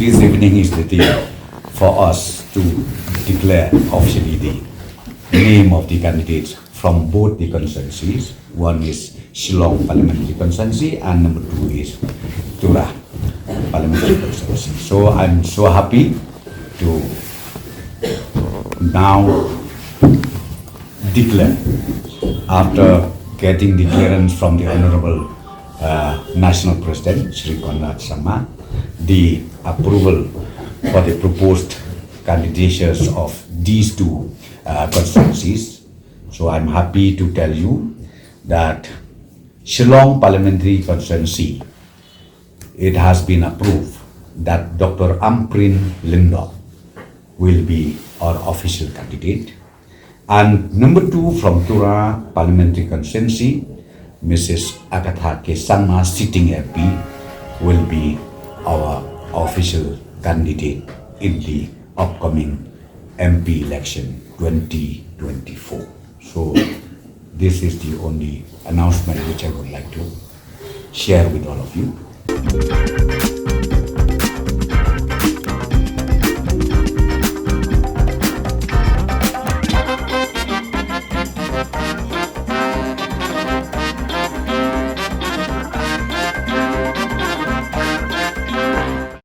this evening is the day for us to declare officially the name of the candidates from both the constituencies. One is Shillong Parliamentary Constituency and number 2 is Tura Parliamentary Constituency. So I'm so happy to now declare, after getting the clearance from the Honorable National President Shri Konrad Sharma, the approval for the proposed candidatures of these two constituencies. So I'm happy to tell you that Shillong Parliamentary Constituency, it has been approved that Dr. Amprin Lindop will be our official candidate. And number 2 from Tura Parliamentary Constituency, Mrs. Agatha Kesangma, sitting MP, will be our official candidate in the upcoming MP election 2024. So this is the only announcement which I would like to share with all of you.